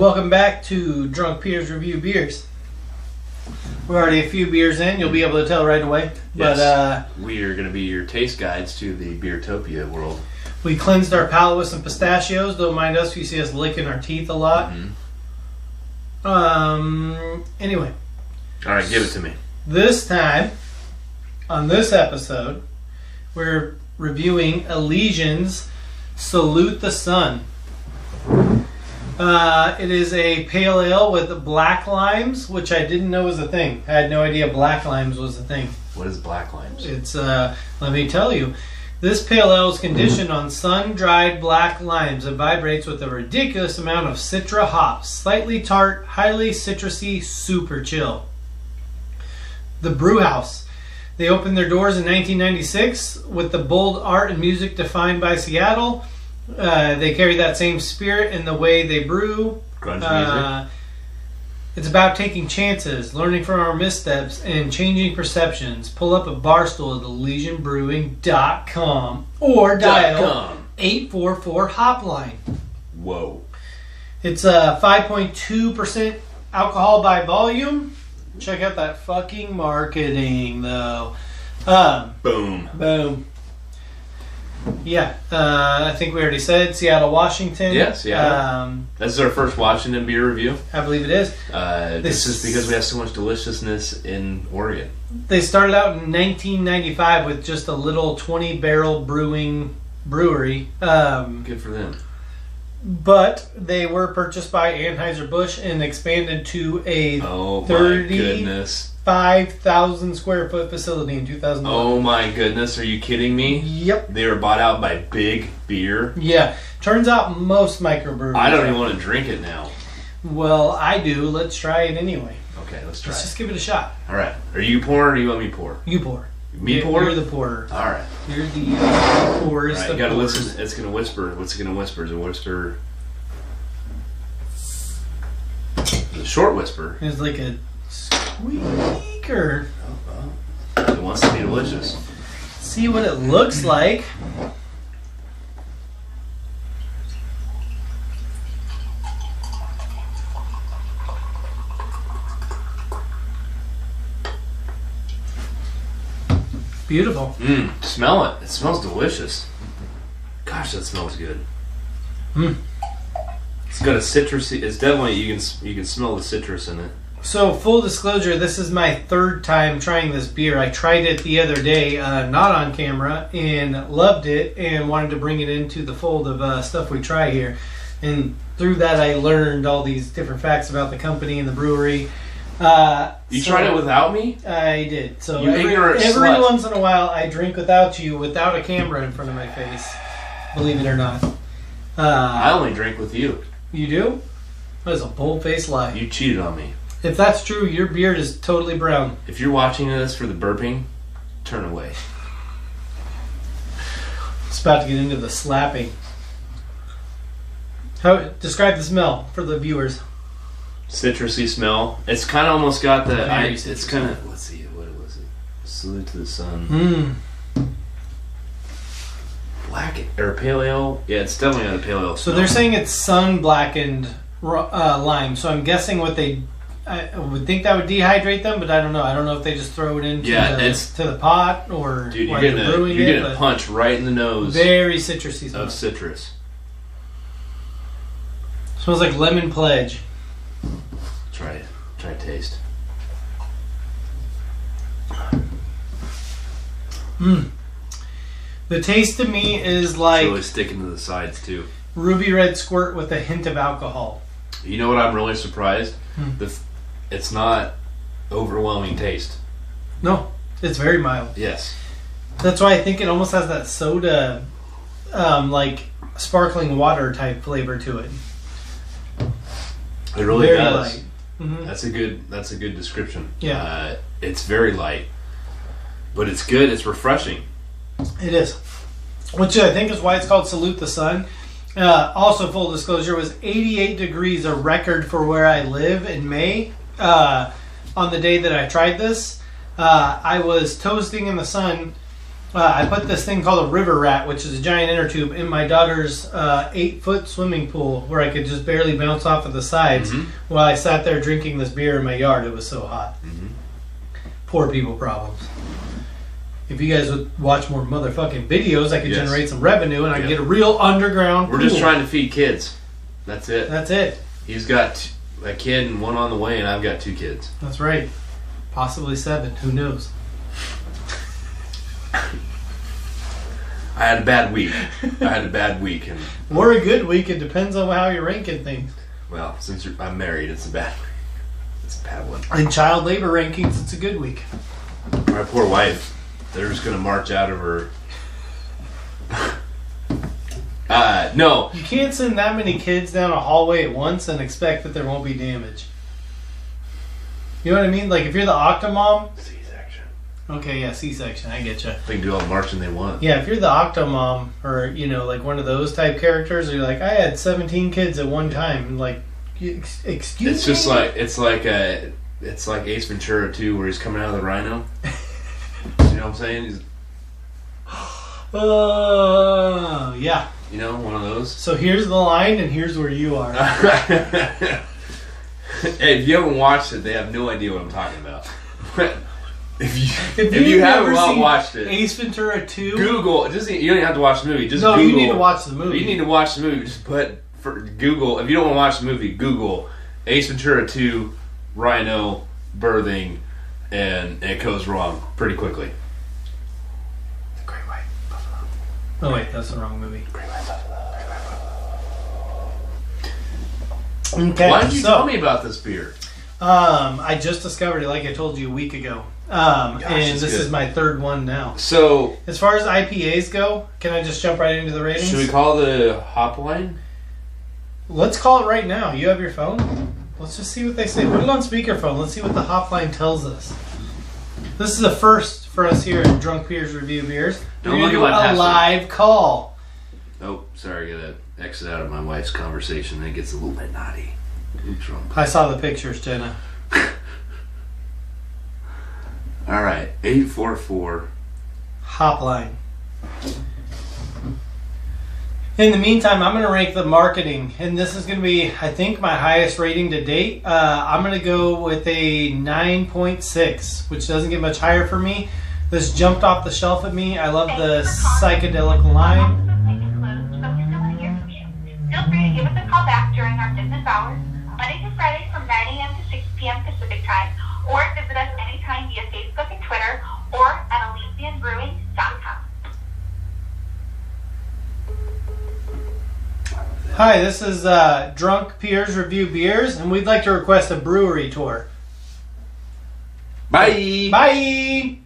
Welcome back to Drunk Peers Review Beers. We're already a few beers in. You'll be able to tell right away. Yes, but we are going to be your taste guides to the Beertopia world. we cleansed our palate with some pistachios. Don't mind us if you see us licking our teeth a lot. Anyway. All right, give it to me. This time, on this episode, we're reviewing Elysian's Salute the Sun. It is a pale ale with black limes, which I didn't know was a thing. I had no idea black limes was a thing. What is black limes? It's, let me tell you. This pale ale is conditioned on sun-dried black limes. It vibrates with a ridiculous amount of citra hops. Slightly tart, highly citrusy, super chill. The Brewhouse. They opened their doors in 1996 with the bold art and music defined by Seattle. They carry that same spirit in the way they brew. Grunge music. It's about taking chances, learning from our missteps, and changing perceptions. Pull up a bar stool at ElysianBrewing.com or dial 844-HOPLINE. Whoa. It's 5.2% alcohol by volume. Check out that fucking marketing, though. Boom. Boom. Yeah, I think we already said Seattle, Washington. Yes, yeah. This is our first Washington beer review. I believe it is. This is because we have so much deliciousness in Oregon. They started out in 1995 with just a little 20-barrel brewery. Good for them. But they were purchased by Anheuser-Busch and expanded to a 35,000 square foot facility in 2001. Oh my goodness, are you kidding me? Yep. They were bought out by Big Beer. Yeah. Turns out most microbreweries. I don't even want to drink it now. Well, I do. Let's try it anyway. Okay, let's try Let's it. just give it a shot. All right. Are you pouring or do you want me to pour? You pour. Me pour? You're the pourer. All right. You're the pourers. All right, you gotta listen. It's gonna whisper. What's it gonna whisper? It's a whisper. The short whisper. It's like a squeaker. It wants to be delicious. See what it looks like. Beautiful. Smell it. It smells delicious. Gosh, that smells good. It's got a citrusy. It's definitely you can smell the citrus in it. So full disclosure, this is my third time trying this beer. I tried it the other day, not on camera, and loved it, and wanted to bring it into the fold of stuff we try here. And through that, I learned all these different facts about the company and the brewery. You tried it without me? I did. So You ignorant every slut. once in a while, I drink without you, without a camera in front of my face. Believe it or not. I only drink with you. You do? That is a bold-faced lie. You cheated on me. If that's true, your beard is totally brown. If you're watching this for the burping, turn away. It's about to get into the slapping. Describe the smell for the viewers. Citrusy smell. It's kind of almost got the. Very It's kind of. Let's see. What was it? Salute to the Sun. Black or pale ale? Yeah, it's definitely not a pale ale. So they're saying it's sun-blackened lime. So I'm guessing I would think that would dehydrate them, but I don't know. I don't know if they just throw it into to the pot or dude, while they're brewing you're it. getting a punch right in the nose. Very citrusy smell. Of citrus. Smells like lemon pledge. Try it. Try a taste. The taste to me is like It's really sticking to the sides too. ruby red squirt with a hint of alcohol. You know what? I'm really surprised. It's not overwhelming taste. No, it's very mild. Yes. That's why I think it almost has that soda, like sparkling water type flavor to it. It really very does. Light. That's a good description. Yeah. It's very light, but it's good. It's refreshing. It is, which I think is why it's called Salute the Sun. Also, full disclosure, was 88 degrees, a record for where I live in May. On the day that I tried this, I was toasting in the sun I put this thing called a river rat, which is a giant inner tube, in my daughter's 8-foot swimming pool where I could just barely bounce off of the sides while I sat there drinking this beer in my yard. It was so hot. Poor people problems. If you guys would watch more motherfucking videos, I could generate some revenue and I could get a real underground pool. We're just trying to feed kids. That's it. That's it. He's got a kid and one on the way, and I've got 2 kids. That's right. Possibly 7. Who knows? I had a bad week. And or a good week. It depends on how you're ranking things. Well, since I'm married, it's a bad one. In child labor rankings, it's a good week. My poor wife. They're just going to march out of her. No. You can't send that many kids down a hallway at once and expect that there won't be damage. You know what I mean? Like if you're the Octomom. C-section. Okay, yeah, C-section. I get you. They can do all the marching they want. Yeah, if you're the Octomom or, like one of those type characters, or you're like, I had 17 kids at one time. And like, excuse me? It's just like, it's like Ace Ventura 2 where he's coming out of the rhino. You know what I'm saying? Yeah. You know, one of those. So here's the line, and here's where you are. Hey, if you haven't watched it, they have no idea what I'm talking about. if you haven't watched it, Ace Ventura 2. Google. You don't even have to watch the movie. Just no, Google. You need to watch the movie. You need to watch the movie. Just put for Google. If you don't want to watch the movie, Google Ace Ventura 2 rhino birthing, and it goes wrong pretty quickly. Oh wait, that's the wrong movie. Okay, why did you tell me about this beer? I just discovered it, like I told you a week ago. And this is my 3rd one now. So, as far as IPAs go, can I just jump right into the ratings? Should we call the hop line? Let's call it right now. You have your phone? Let's just see what they say. Put it on speakerphone. Let's see what the hop line tells us. This is a first for us here at Drunk Peers Review Beers. Don't look at my password. A live call. Oh, sorry, I gotta exit out of my wife's conversation. It gets a little bit naughty. Oops, wrong. I saw the pictures, Jenna. All right, 844 Hopline. In the meantime, I'm going to rank the marketing, and this is going to be, I think, my highest rating to date. I'm going to go with a 9.6, which doesn't get much higher for me. This jumped off the shelf at me. I love the psychedelic lime. Feel free to give us a call back during our business hours, Monday to Friday from 9 a.m. to 6 p.m. Pacific Time, or visit us anytime via Facebook and Twitter, or at ElysianBrewing.com. Hi, this is Drunk Peers Review Beers, and we'd like to request a brewery tour. Bye! Bye!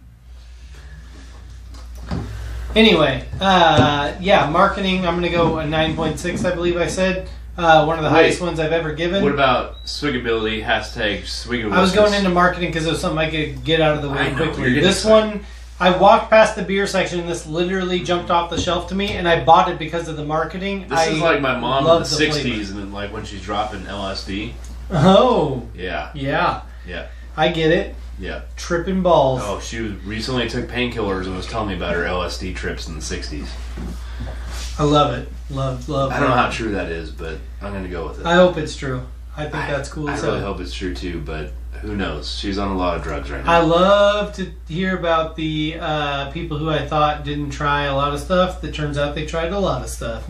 Anyway, yeah, marketing, I'm going to go a 9.6, I believe I said. One of the highest ones I've ever given. What about swiggability? Hashtag swiggability. I was going into marketing because it was something I could get out of the way quickly. This one, I walked past the beer section and this literally jumped off the shelf to me, and I bought it because of the marketing. This is like my mom in the 60s and then like when she's dropping LSD. Oh. Yeah. Yeah. Yeah. I get it. Yeah. Tripping balls. Oh, she recently took painkillers and was telling me about her LSD trips in the 60s. I love it. Love. I don't know how true that is, but I'm going to go with it. I hope it's true. I think that's cool. I really hope it's true too, but who knows? She's on a lot of drugs right now. I love to hear about the people who I thought didn't try a lot of stuff. That turns out they tried a lot of stuff.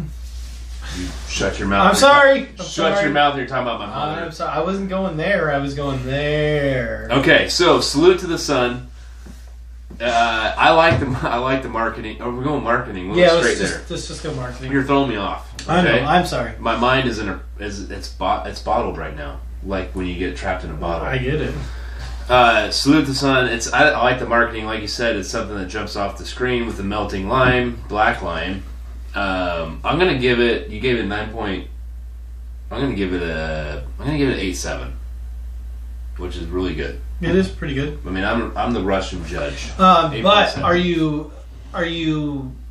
You shut your mouth. I'm sorry. Shut your mouth. You're talking about my mother. I'm sorry. I wasn't going there. I was going there. Okay, so salute to the sun. I like the marketing. Oh, we're going marketing. We'll go straight there. Let's just go marketing. You're throwing me off. Okay? I know. I'm sorry. My mind is it's bottled right now. Like when you get trapped in a bottle. I get it. Salute the sun. I like the marketing. Like you said, it's something that jumps off the screen with the melting lime, black lime. I'm gonna give it. You gave it 9 point. I'm gonna give it an 8.7, which is really good. It is pretty good. I mean, I'm the Russian judge. But are you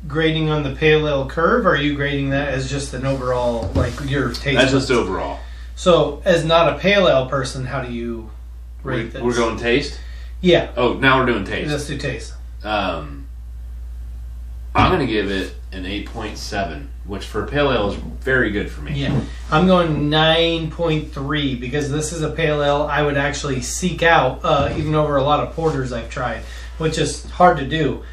grading on the pale ale curve, or are you grading that as just an overall, like your taste? That's just overall. So, as not a pale ale person, how do you rate this? We're going taste? Yeah. Oh, now we're doing taste. Let's do taste. I'm going to give it an 8.7, which for a pale ale is very good for me. Yeah, I'm going 9.3 because this is a pale ale I would actually seek out, even over a lot of porters I've tried, which is hard to do.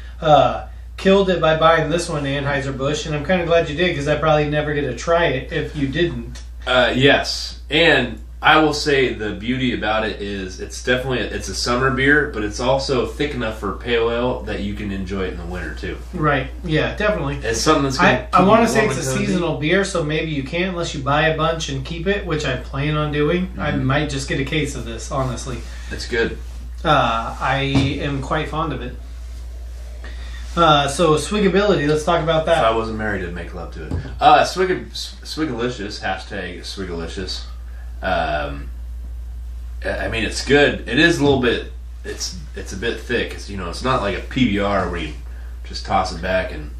Killed it by buying this one, Anheuser-Busch, and I'm kind of glad you did because I probably never get to try it if you didn't. Yes, and I will say the beauty about it is it's a summer beer, but it's also thick enough for pale ale that you can enjoy it in the winter too. Right, yeah, definitely. It's something that's going to I want to say it's a seasonal beer, so maybe you can't unless you buy a bunch and keep it, which I plan on doing. I might just get a case of this, honestly. It's good. I am quite fond of it. So Swigability, let's talk about that. If I wasn't married, I'd make love to it. Swigalicious, hashtag Swigalicious. I mean, it's good. It is a little bit, it's a bit thick. It's not like a PBR where you just toss it back and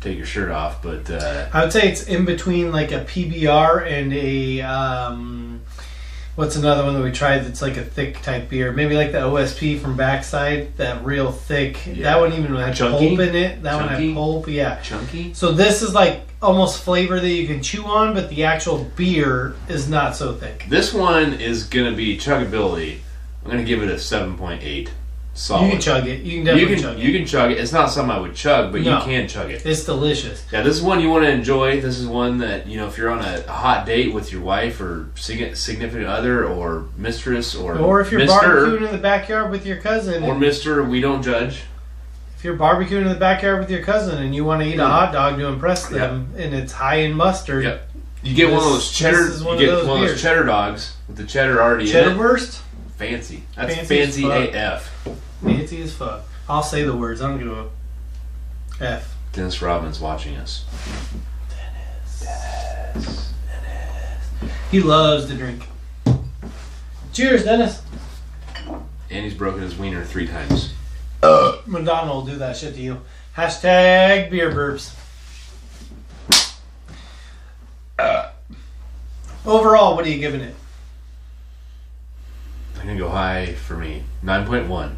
take your shirt off, but I would say it's in between like a PBR and a what's another one that we tried that's like a thick type beer? Maybe like the OSP from Backside, that real thick. Yeah. That one even had pulp in it. That one had pulp, yeah. Chunky? So this is like almost flavor that you can chew on, but the actual beer is not so thick. This one is going to be chuggability. I'm going to give it a 7.8. Solid. You can chug it. You can definitely chug it. You can chug it. It's not something I would chug, but you can chug it. It's delicious. Yeah, this is one you want to enjoy. This is one that, if you're on a hot date with your wife or significant other or mistress or if you're barbecuing in the backyard with your cousin. Or Mr. We don't judge. If you're barbecuing in the backyard with your cousin and you want to eat a hot dog to impress them and it's high in mustard. Yep. You get one of those cheddar cheddar dogs with the cheddar already in it. Cheddarwurst? Fancy. That's fancy AF. Fancy as fuck. I'll say the words. I don't give a F. Dennis Rodman's watching us. Dennis. He loves to drink. Cheers, Dennis. And he's broken his wiener 3 times. Madonna will do that shit to you. Hashtag beer burps. Overall, what are you giving it? I'm going to go high for me. 9.1.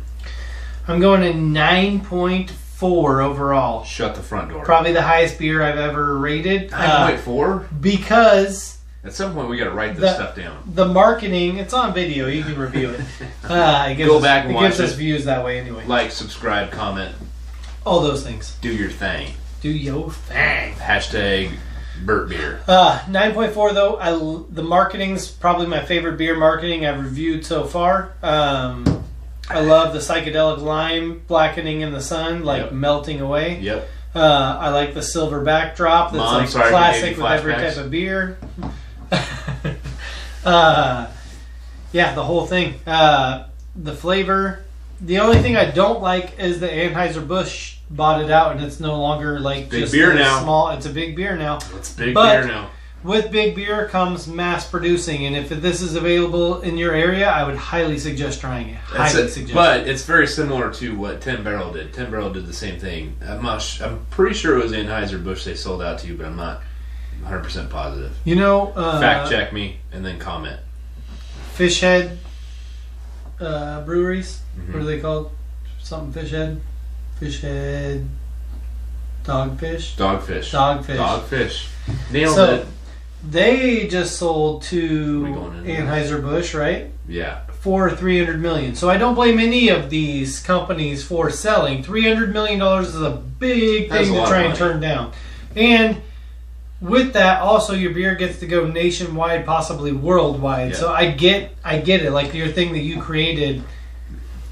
I'm going to 9.4 overall. Shut the front door. Probably the highest beer I've ever rated. 9.4? Because at some point we got to write this stuff down. The marketing, it's on video. You can review it. Go back and watch it. It gives us views that way anyway. Like, subscribe, comment. All those things. Do your thing. Do your thing. Hashtag Burt Beer. 9.4 though. The marketing's probably my favorite beer marketing I've reviewed so far. I love the psychedelic lime blackening in the sun, melting away. Yep. I like the silver backdrop that's classic with every type of beer. Yeah, the whole thing. The flavor. The only thing I don't like is the Anheuser-Busch bought it out and it's no longer like big just beer a now. Small. It's a big beer now. It's big beer now. With big beer comes mass producing, and if this is available in your area, I would highly suggest trying it. But it's very similar to what 10 Barrel did. 10 Barrel did the same thing. I'm pretty sure it was Anheuser-Busch they sold out to you, but I'm not 100% positive. Fact check me and then comment. Fishhead breweries. Mm-hmm. What are they called? Something Fishhead? Fishhead. Dogfish. Nailed it. They just sold to Anheuser-Busch, right? Yeah. For $300 million. So I don't blame any of these companies for selling. $300 million is a big thing to try and turn down. And with that, also your beer gets to go nationwide, possibly worldwide. Yeah. So I get it. Like your thing that you created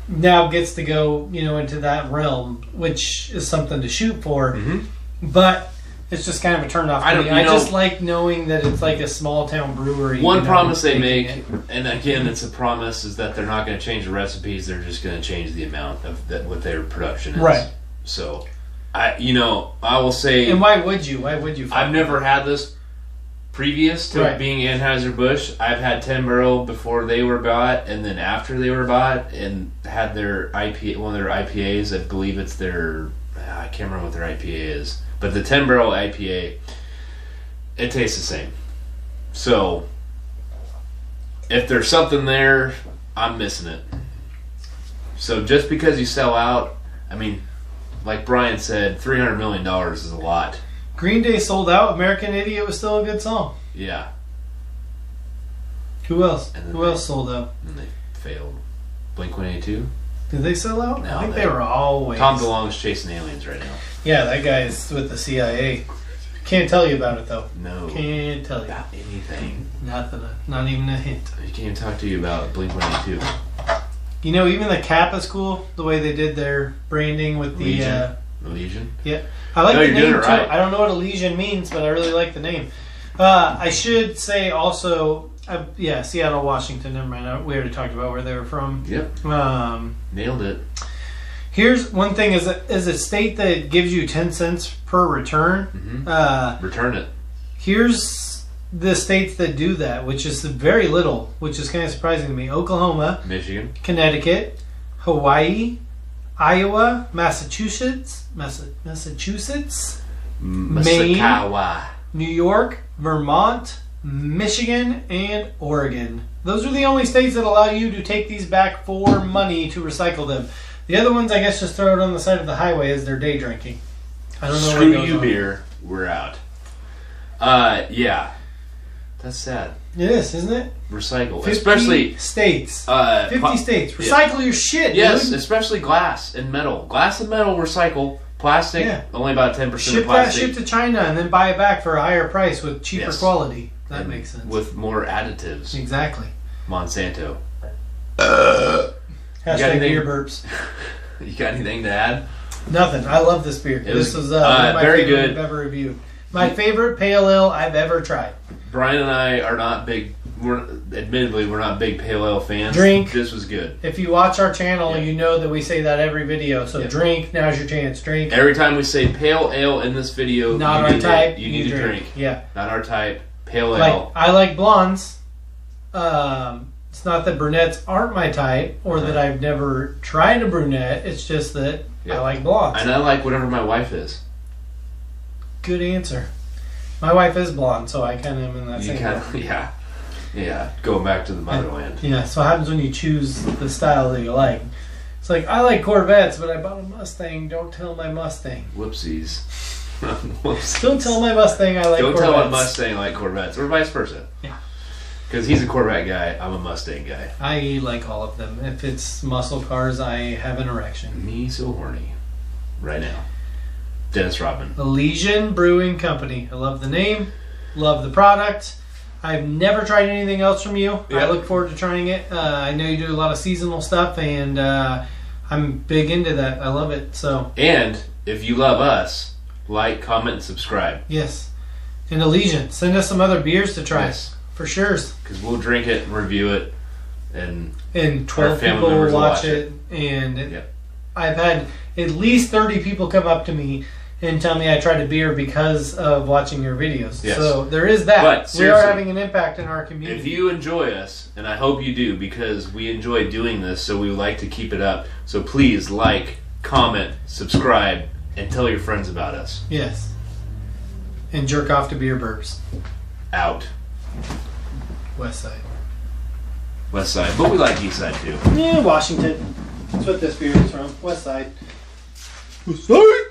now gets to go, into that realm, which is something to shoot for. Mm-hmm. But it's just kind of a turn off to me. I just like knowing that it's like a small town brewery. One promise they make, and again, it's a promise, is that they're not going to change the recipes. They're just going to change the amount of what their production is. Right. So, I will say. And why would you? I've never had this previous to being Anheuser-Busch. I've had 10 Barrel before they were bought, and then after they were bought, and had their IPA, one of their IPAs. I believe it's their. I can't remember what their IPA is. But the 10 Barrel IPA, it tastes the same. So, if there's something there, I'm missing it. So, just because you sell out, like Brian said, $300 million is a lot. Green Day sold out. American Idiot was still a good song. Yeah. Who else? Who else sold out? And they failed. Blink-182? Did they sell out? No, I think they were always. Tom DeLonge's chasing aliens right now. Yeah, that guy's with the CIA. Can't tell you about it though. No. Can't tell you about anything. Nothing. Not even a hint. He can't even talk to you about Blink-182. You know, even the cap is cool. The way they did their branding with the Elysian. Yeah, I like the name too. Right. I don't know what Elysian means, but I really like the name. I should say also, Seattle, Washington. Never mind. We already talked about where they were from. Yep. Nailed it. Here's one thing: is a state that gives you 10 cents per return. Mm-hmm. Return it. Here's the states that do that, which is very little, which is kind of surprising to me. Oklahoma, Michigan, Connecticut, Hawaii, Iowa, Massachusetts, Maine, New York, Vermont, Michigan, and Oregon. Those are the only states that allow you to take these back for money to recycle them. The other ones, I guess, just throw it on the side of the highway as they're day drinking. I don't know. Screw you, beer. We're out. Yeah. That's sad. It is, isn't it? Recycle. 50 especially states. 50 states. Recycle your shit, yes, dude. Especially glass and metal. Glass and metal recycle. Plastic, only about 10% of plastic. That shit to China and then buy it back for a higher price with cheaper quality. That makes sense. With more additives. Exactly. Monsanto. Hashtag beer burps. You got anything to add? Nothing. I love this beer. This is one of my very favorite good. I've ever reviewed. My favorite pale ale I've ever tried. Brian and I are not big. Admittedly, we're not big pale ale fans. Drink. This was good. If you watch our channel, you know that we say that every video. So drink. Now's your chance. Drink. Every time we say pale ale in this video, not our type. You need to drink. Yeah. Not our type. Pale ale. I like blondes. It's not that brunettes aren't my type, or that I've never tried a brunette. It's just that I like blondes. And I like whatever my wife is. Good answer. My wife is blonde, so I kind of am in that same way. Yeah. Going back to the motherland. Yeah, so what happens when you choose the style that you like? It's like, I like Corvettes, but I bought a Mustang. Don't tell my Mustang. Whoopsies. Don't tell my Mustang I like Corvettes. Don't tell my Mustang I like Corvettes, or vice versa. Yeah. Because he's a Corvette guy, I'm a Mustang guy. I like all of them. If it's muscle cars, I have an erection. Me so horny. Right now. Dennis Rodman. Elysian Brewing Company. I love the name. Love the product. I've never tried anything else from you. Yeah. I look forward to trying it. I know you do a lot of seasonal stuff, and I'm big into that. I love it. So. And if you love us, like, comment, and subscribe. Yes. And Elysian, send us some other beers to try. Yes. For sure. Because we'll drink it and review it. And 12 people will watch it. And I've had at least 30 people come up to me and tell me I tried a beer because of watching your videos. Yes. So there is that. But we are having an impact in our community. If you enjoy us, and I hope you do, because we enjoy doing this, so we would like to keep it up. So please like, comment, subscribe, and tell your friends about us. Yes. And jerk off to beer burps. Out. West side. West side. But we like east side too. Yeah, Washington. That's what this beer is from. West side. West side!